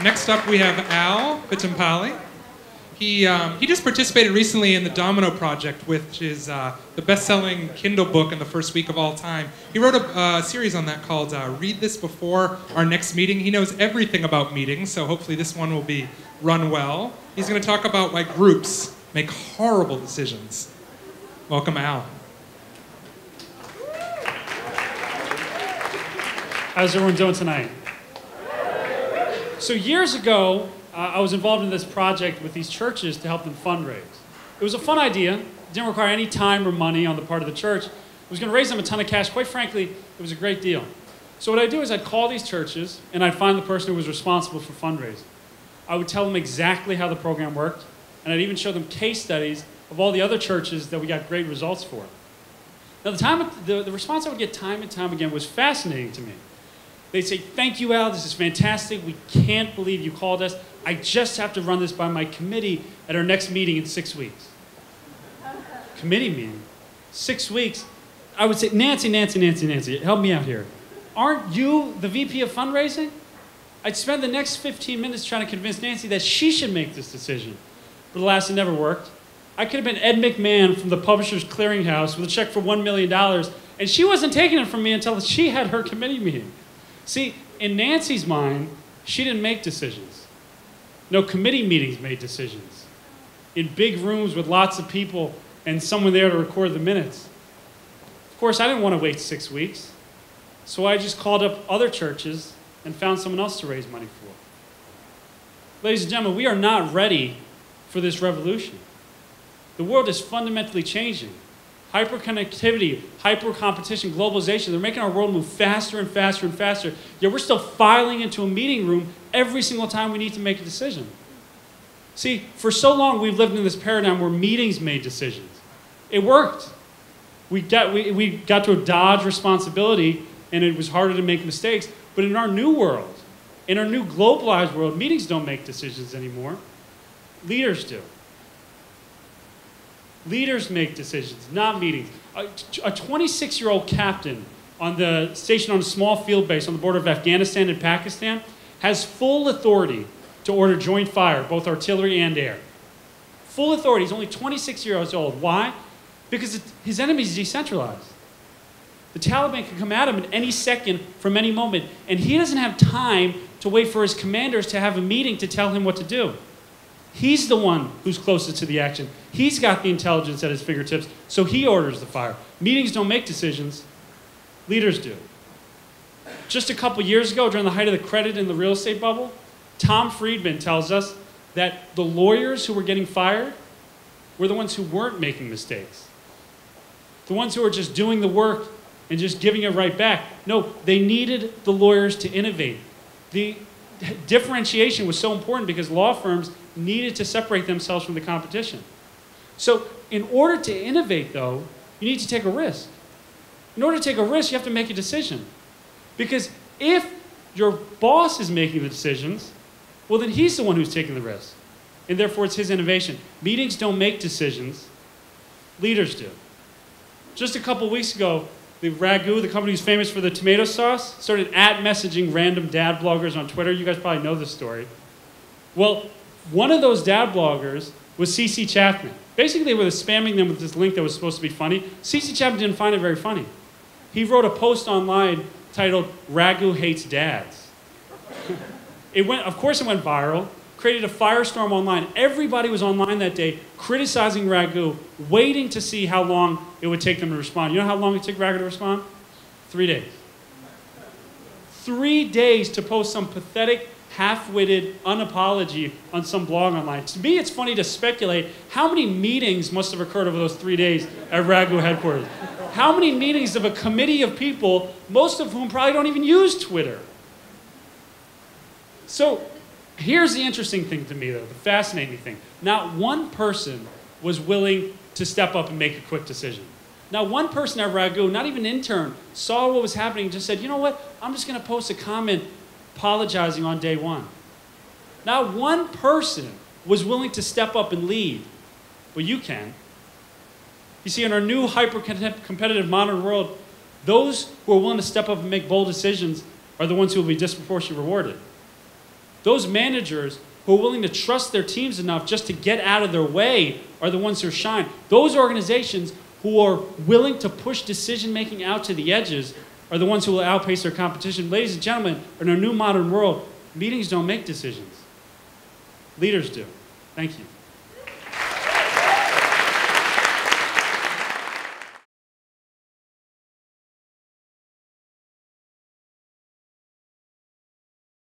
Next up, we have Al Pittampalli. He just participated recently in the Domino Project, which is the best-selling Kindle book in the first week of all time. He wrote a series on that called Read This Before Our Next Meeting. He knows everything about meetings, so hopefully this one will be run well. He's going to talk about why groups make horrible decisions. Welcome, Al. How's everyone doing tonight? So years ago, I was involved in this project with these churches to help them fundraise. It was a fun idea. It didn't require any time or money on the part of the church. It was going to raise them a ton of cash. Quite frankly, it was a great deal. So what I'd do is I'd call these churches, and I'd find the person who was responsible for fundraising. I would tell them exactly how the program worked, and I'd even show them case studies of all the other churches that we got great results for. Now, the response I would get time and time again was fascinating to me. They'd say, "Thank you, Al, this is fantastic. We can't believe you called us. I just have to run this by my committee at our next meeting in 6 weeks." Committee meeting? 6 weeks? I would say, Nancy, help me out here. Aren't you the VP of fundraising? I'd spend the next 15 minutes trying to convince Nancy that she should make this decision. But alas, it never worked. I could have been Ed McMahon from the Publishers Clearinghouse with a check for $1 million, and she wasn't taking it from me until she had her committee meeting. See, in Nancy's mind, she didn't make decisions. No, committee meetings made decisions. In big rooms with lots of people and someone there to record the minutes. Of course, I didn't want to wait 6 weeks, so I just called up other churches and found someone else to raise money for. Ladies and gentlemen, we are not ready for this revolution. The world is fundamentally changing. Hyperconnectivity, hyper-competition, globalization, they're making our world move faster and faster and faster, yet we're still filing into a meeting room every single time we need to make a decision. See, for so long we've lived in this paradigm where meetings made decisions. It worked. We got to dodge responsibility, and it was harder to make mistakes, but in our new world, in our new globalized world, meetings don't make decisions anymore. Leaders do. Leaders make decisions, not meetings. A 26-year-old captain on the station on a small field base on the border of Afghanistan and Pakistan has full authority to order joint fire, both artillery and air. Full authority. He's only 26 years old. Why? Because his enemy is decentralized. The Taliban can come at him at any second from any moment, and he doesn't have time to wait for his commanders to have a meeting to tell him what to do. He's the one who's closest to the action. He's got the intelligence at his fingertips, so he orders the fire. Meetings don't make decisions. Leaders do. Just a couple years ago, during the height of the credit and the real estate bubble, Tom Friedman tells us that the lawyers who were getting fired were the ones who weren't making mistakes. The ones who were just doing the work and just giving it right back. No, they needed the lawyers to innovate. The differentiation was so important because law firms needed to separate themselves from the competition. So in order to innovate, though, you need to take a risk. In order to take a risk, you have to make a decision. Because if your boss is making the decisions, well, then he's the one who's taking the risk. And therefore, it's his innovation. Meetings don't make decisions. Leaders do. Just a couple weeks ago, the Ragu, the company who's famous for the tomato sauce, started messaging random dad bloggers on Twitter. You guys probably know this story. Well, one of those dad bloggers was CC Chapman. Basically, they were spamming them with this link that was supposed to be funny. CC Chapman didn't find it very funny. He wrote a post online titled, "Ragu Hates Dads." Of course it went viral, created a firestorm online. Everybody was online that day criticizing Ragu, waiting to see how long it would take them to respond. You know how long it took Ragu to respond? 3 days. 3 days to post some pathetic, half-witted unapology on some blog online. To me, it's funny to speculate how many meetings must have occurred over those 3 days at Ragu headquarters. How many meetings of a committee of people, most of whom probably don't even use Twitter? So here's the interesting thing to me, though, the fascinating thing. Not one person was willing to step up and make a quick decision. Not one person at Ragu, not even an intern, saw what was happening and just said, you know what, I'm just going to post a comment apologizing on day one. Not one person was willing to step up and lead. Well, you can. You see, in our new hyper-competitive modern world, those who are willing to step up and make bold decisions are the ones who will be disproportionately rewarded. Those managers who are willing to trust their teams enough just to get out of their way are the ones who shine. Those organizations who are willing to push decision-making out to the edges are the ones who will outpace their competition. Ladies and gentlemen, in our new modern world, meetings don't make decisions. Leaders do. Thank you.